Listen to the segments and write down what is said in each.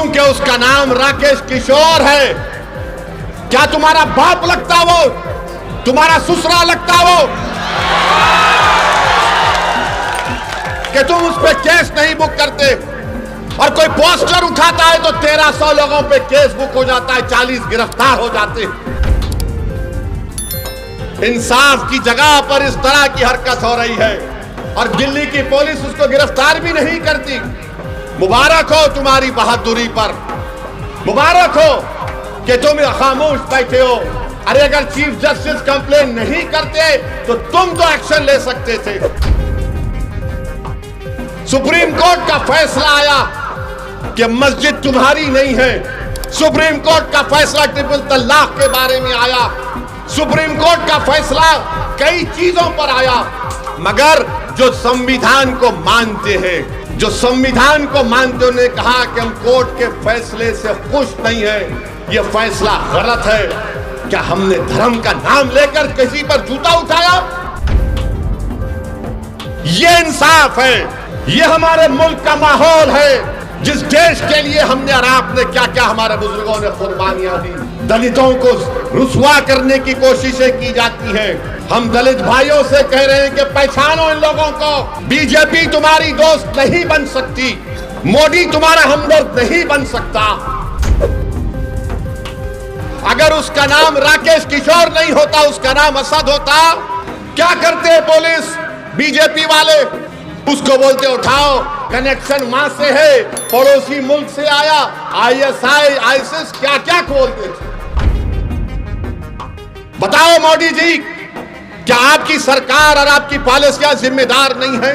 क्योंकि उसका नाम राकेश किशोर है। क्या तुम्हारा बाप लगता वो? तुम्हारा ससुरा लगता वो कि तुम उस पे केस नहीं बुक करते? और कोई पोस्टर उठाता है तो 1300 लोगों पे केस बुक हो जाता है, 40 गिरफ्तार हो जाते हैं। इंसाफ की जगह पर इस तरह की हरकत हो रही है और दिल्ली की पुलिस उसको गिरफ्तार भी नहीं करती। मुबारक हो तुम्हारी बहादुरी पर, मुबारक हो कि तुम खामोश बैठे हो। अरे अगर चीफ जस्टिस कंप्लेन नहीं करते तो तुम तो एक्शन ले सकते थे। सुप्रीम कोर्ट का फैसला आया कि मस्जिद तुम्हारी नहीं है। सुप्रीम कोर्ट का फैसला ट्रिपल तलाक के बारे में आया। सुप्रीम कोर्ट का फैसला कई चीजों पर आया, मगर जो संविधान को मानते हैं, जो संविधान को मानते उन्होंने कहा कि हम कोर्ट के फैसले से खुश नहीं है, यह फैसला गलत है। क्या हमने धर्म का नाम लेकर किसी पर जूता उठाया? यह इंसाफ है, यह हमारे मुल्क का माहौल है जिस देश के लिए हमने और आपने क्या क्या हमारे बुजुर्गों ने कुर्बानियां दी। दलितों को रुसवा करने की कोशिशें की जाती हैं। हम दलित भाइयों से कह रहे हैं कि पहचानो इन लोगों को। बीजेपी तुम्हारी दोस्त नहीं बन सकती, मोदी तुम्हारा हमदर्द नहीं बन सकता। अगर उसका नाम राकेश किशोर नहीं होता, उसका नाम असद होता, क्या करते पुलिस बीजेपी वाले? उसको बोलते उठाओ, कनेक्शन वहां से है, पड़ोसी मुल्क से आया, आईएसआई आईसिस क्या क्या खोलते थे। बताओ मोदी जी, क्या आपकी सरकार और आपकी पॉलिसियां जिम्मेदार नहीं है?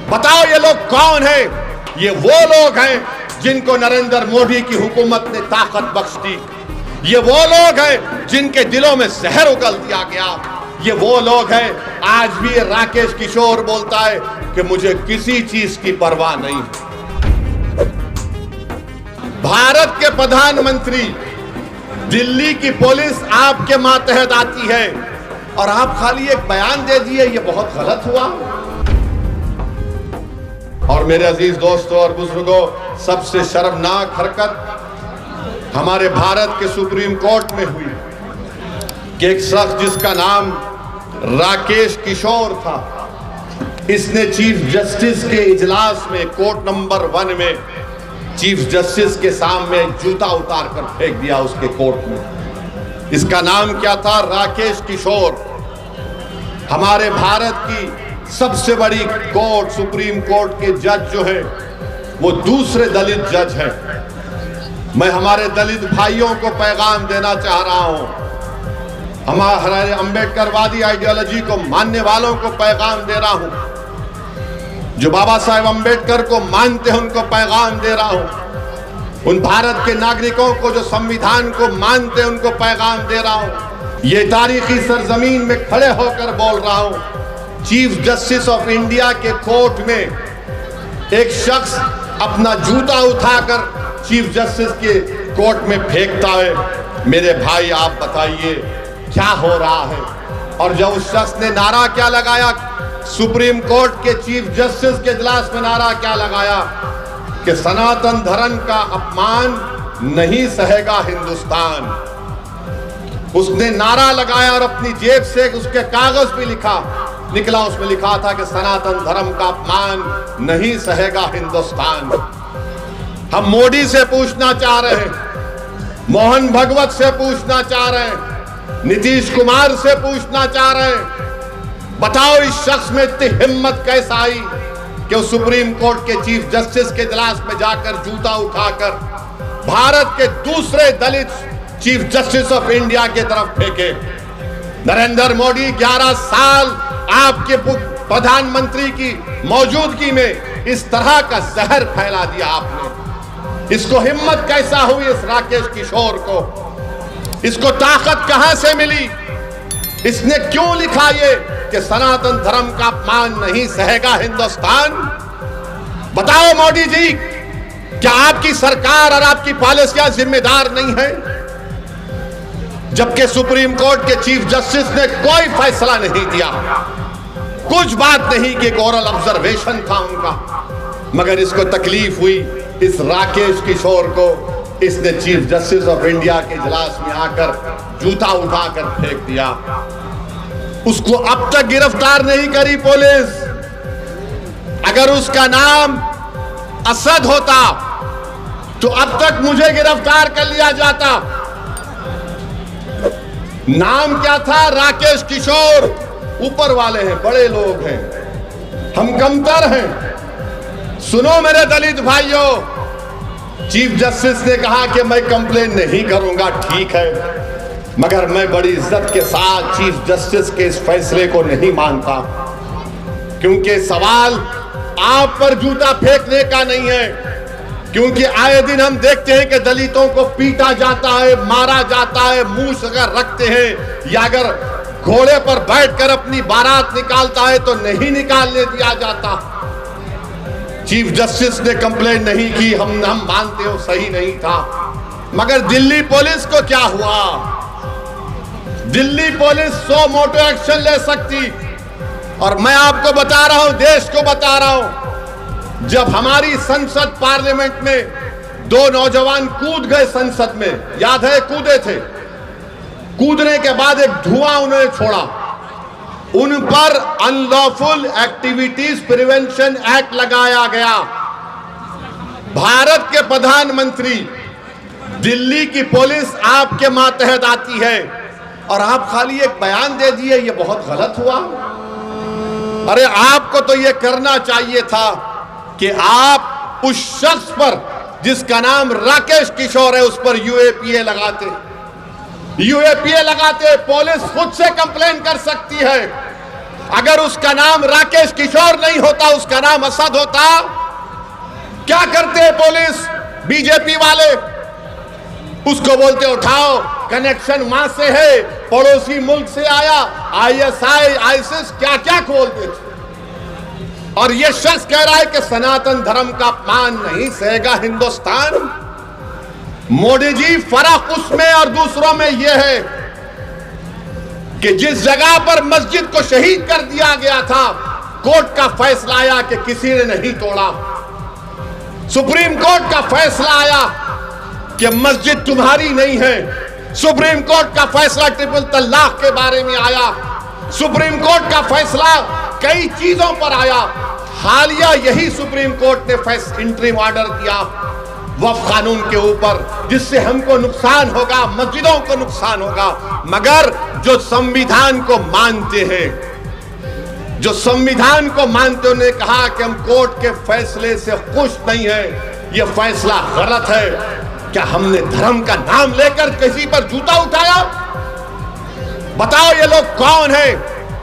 बताओ ये लोग कौन है? ये वो लोग हैं जिनको नरेंद्र मोदी की हुकूमत ने ताकत बख्श दी। ये वो लोग हैं जिनके दिलों में जहर उगल दिया गया। ये वो लोग हैं, आज भी राकेश किशोर बोलता है कि मुझे किसी चीज की परवाह नहीं। भारत के प्रधानमंत्री, दिल्ली की पुलिस आपके मातहत आती है और आप खाली एक बयान दे दिए, ये बहुत गलत हुआ। और मेरे अजीज दोस्तों और बुजुर्गों, सबसे शर्मनाक हरकत हमारे भारत के सुप्रीम कोर्ट में हुई कि एक शख्स जिसका नाम राकेश किशोर था, इसने चीफ जस्टिस के इजलास में कोर्ट नंबर 1 में चीफ जस्टिस के सामने जूता उतार कर फेंक दिया उसके कोर्ट में। इसका नाम क्या था? राकेश किशोर। हमारे भारत की सबसे बड़ी कोर्ट, सुप्रीम कोर्ट के जज जो है वो दूसरे दलित जज हैं। मैं हमारे दलित भाइयों को पैगाम देना चाह रहा हूं, हमारे अंबेडकरवादी आइडियोलॉजी को मानने वालों को पैगाम दे रहा हूं, जो बाबा साहेब अंबेडकर को मानते हैं उनको पैगाम दे रहा हूं, उन भारत के नागरिकों को जो संविधान को मानते हैं उनको पैगाम दे रहा हूं। ये तारीखी सरजमीन में खड़े होकर बोल रहा हूं। चीफ जस्टिस ऑफ इंडिया के कोर्ट में एक शख्स अपना जूता उठाकर चीफ जस्टिस के कोर्ट में फेंकता है। मेरे भाई आप बताइए क्या हो रहा है? और जब उस शख्स ने नारा क्या लगाया, सुप्रीम कोर्ट के चीफ जस्टिस के इजलास में नारा क्या लगाया कि सनातन धर्म का अपमान नहीं सहेगा हिंदुस्तान। उसने नारा लगाया और अपनी जेब से उसके कागज भी निकला, उसमें लिखा था कि सनातन धर्म का अपमान नहीं सहेगा हिंदुस्तान। हम मोदी से पूछना चाह रहे हैं, मोहन भगवत से पूछना चाह रहे हैं, नीतीश कुमार से पूछना चाह रहे हैं, बताओ इस शख्स में इतनी हिम्मत कैसे आई कि वो सुप्रीम कोर्ट के चीफ जस्टिस के इजलास में जाकर जूता उठाकर भारत के दूसरे दलित चीफ जस्टिस ऑफ इंडिया की तरफ फेंके। नरेंद्र मोदी 11 साल आपके प्रधानमंत्री की मौजूदगी में इस तरह का जहर फैला दिया आपने। इसको हिम्मत कैसा हुई इस राकेश किशोर को? इसको ताकत कहां से मिली? इसने क्यों लिखा ये कि सनातन धर्म का अपमान नहीं सहेगा हिंदुस्तान? बताओ मोदी जी, क्या आपकी सरकार और आपकी पॉलिसियां जिम्मेदार नहीं है? जबकि सुप्रीम कोर्ट के चीफ जस्टिस ने कोई फैसला नहीं दिया, कुछ बात नहीं कि एक ओरल ऑब्जर्वेशन था उनका, मगर इसको तकलीफ हुई, इस राकेश किशोर को इसने चीफ जस्टिस ऑफ इंडिया के इजलास में आकर जूता उठाकर फेंक दिया। उसको अब तक गिरफ्तार नहीं करी पुलिस। अगर उसका नाम असद होता तो अब तक मुझे गिरफ्तार कर लिया जाता। नाम क्या था? राकेश किशोर। ऊपर वाले हैं, बड़े लोग हैं, हम कमतर हैं। सुनो मेरे दलित भाइयों, चीफ जस्टिस ने कहा कि मैं कंप्लेन नहीं करूंगा, ठीक है, मगर मैं बड़ी इज्जत के साथ चीफ जस्टिस के इस फैसले को नहीं मानता, क्योंकि सवाल आप पर जूता फेंकने का नहीं है, क्योंकि आए दिन हम देखते हैं कि दलितों को पीटा जाता है, मारा जाता है, मूंछ अगर रखते हैं या अगर घोड़े पर बैठकर अपनी बारात निकालता है तो नहीं निकालने दिया जाता। चीफ जस्टिस ने कंप्लेंट नहीं की, हम मानते हो सही नहीं था, मगर दिल्ली पुलिस को क्या हुआ? दिल्ली पुलिस 100 मोटो एक्शन ले सकती। और मैं आपको बता रहा हूं, देश को बता रहा हूं, जब हमारी संसद पार्लियामेंट में 2 नौजवान कूद गए संसद में, याद है? कूदे थे, कूदने के बाद एक धुआं उन्होंने छोड़ा, उन पर अनलॉफुल एक्टिविटीज प्रिवेंशन एक्ट लगाया गया। भारत के प्रधानमंत्री, दिल्ली की पुलिस आपके मातहत आती है और आप खाली एक बयान दे दिए, ये बहुत गलत हुआ। अरे आपको तो ये करना चाहिए था कि आप उस शख्स पर जिसका नाम राकेश किशोर है उस पर यूएपीए लगाते। यूएपीए लगाते, पुलिस खुद से कंप्लेन कर सकती है। अगर उसका नाम राकेश किशोर नहीं होता, उसका नाम असद होता, क्या करते पुलिस? बीजेपी वाले उसको बोलते उठाओ, कनेक्शन वहां से है, पड़ोसी मुल्क से आया, आईएसआई, आईसिस, क्या क्या खोलते थे। और ये शख्स कह रहा है कि सनातन धर्म का अपमान नहीं सहेगा हिंदुस्तान। मोदी जी, फर्क उसमें और दूसरों में यह है कि जिस जगह पर मस्जिद को शहीद कर दिया गया था, कोर्ट का फैसला आया कि किसी ने नहीं तोड़ा। सुप्रीम कोर्ट का फैसला आया कि मस्जिद तुम्हारी नहीं है। सुप्रीम कोर्ट का फैसला ट्रिपल तलाक के बारे में आया। सुप्रीम कोर्ट का फैसला कई चीजों पर आया। हालिया यही सुप्रीम कोर्ट ने इंटरिम ऑर्डर दिया वक्फ कानून के ऊपर, जिससे हमको नुकसान होगा, मस्जिदों को नुकसान होगा। मगर जो संविधान को मानते हैं, जो संविधान को मानते, उन्होंने कहा कि हम कोर्ट के फैसले से खुश नहीं है, यह फैसला गलत है। क्या हमने धर्म का नाम लेकर किसी पर जूता उठाया? बताओ ये लोग कौन हैं?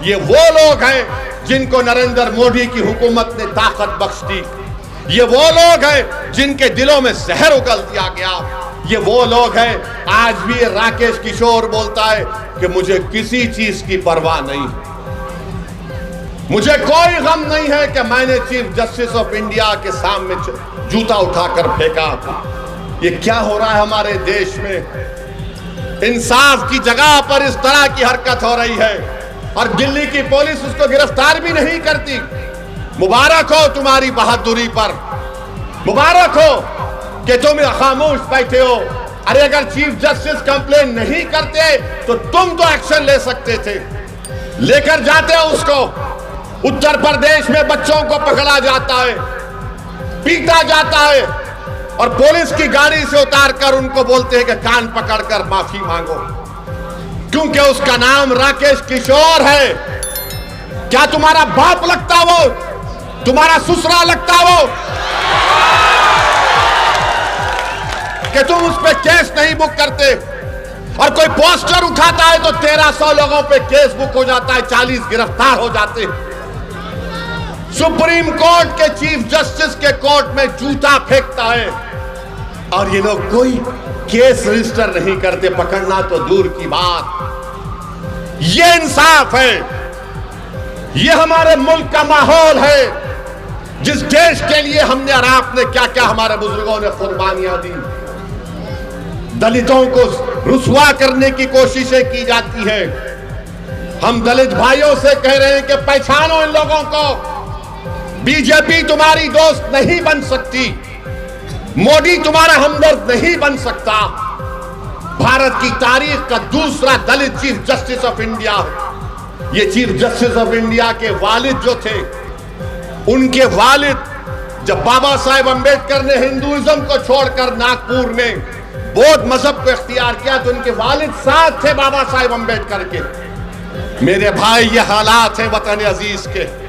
ये वो लोग हैं जिनको नरेंद्र मोदी की हुकूमत ने ताकत बख्श दी। ये वो लोग हैं जिनके दिलों में जहर उगल दिया गया। ये वो लोग हैं, आज भी राकेश किशोर बोलता है कि मुझे किसी चीज की परवाह नहीं, मुझे कोई गम नहीं है कि मैंने चीफ जस्टिस ऑफ इंडिया के सामने जूता उठाकर फेंका। ये क्या हो रहा है हमारे देश में? इंसाफ की जगह पर इस तरह की हरकत हो रही है और दिल्ली की पुलिस उसको गिरफ्तार भी नहीं करती। मुबारक हो तुम्हारी बहादुरी पर, मुबारक हो कि तुम खामोश बैठे हो। अरे अगर चीफ जस्टिस कंप्लेन नहीं करते तो तुम तो एक्शन ले सकते थे, लेकर जाते हो उसको। उत्तर प्रदेश में बच्चों को पकड़ा जाता है, पीटा जाता है और पुलिस की गाड़ी से उतारकर उनको बोलते हैं कि कान पकड़कर माफी मांगो, क्योंकि उसका नाम राकेश किशोर है। क्या तुम्हारा बाप लगता वो? तुम्हारा ससुरा लगता वो कि तुम उस पे केस नहीं बुक करते? और कोई पोस्टर उठाता है तो 1300 लोगों पे केस बुक हो जाता है, 40 गिरफ्तार हो जाते हैं। सुप्रीम कोर्ट के चीफ जस्टिस के कोर्ट में जूता फेंकता है और ये लोग कोई केस रजिस्टर नहीं करते, पकड़ना तो दूर की बात। ये इंसाफ है, ये हमारे मुल्क का माहौल है, जिस देश के लिए हमने और आपने क्या क्या हमारे बुजुर्गों ने कुर्बानियां दी। दलितों को रुसवा करने की कोशिशें की जाती हैं। हम दलित भाइयों से कह रहे हैं कि पहचानो इन लोगों को। बीजेपी तुम्हारी दोस्त नहीं बन सकती, मोदी तुम्हारा हमदर्द नहीं बन सकता। भारत की तारीख का दूसरा दलित चीफ जस्टिस ऑफ इंडिया, ये चीफ जस्टिस ऑफ इंडिया के वालिद जो थे, उनके वालिद जब बाबा साहेब अंबेडकर ने हिंदुइज्म को छोड़कर नागपुर में बौद्ध मजहब को इख्तियार किया तो उनके वालिद साथ थे बाबा साहेब अंबेडकर के। मेरे भाई, ये हालात है वतन अजीज के।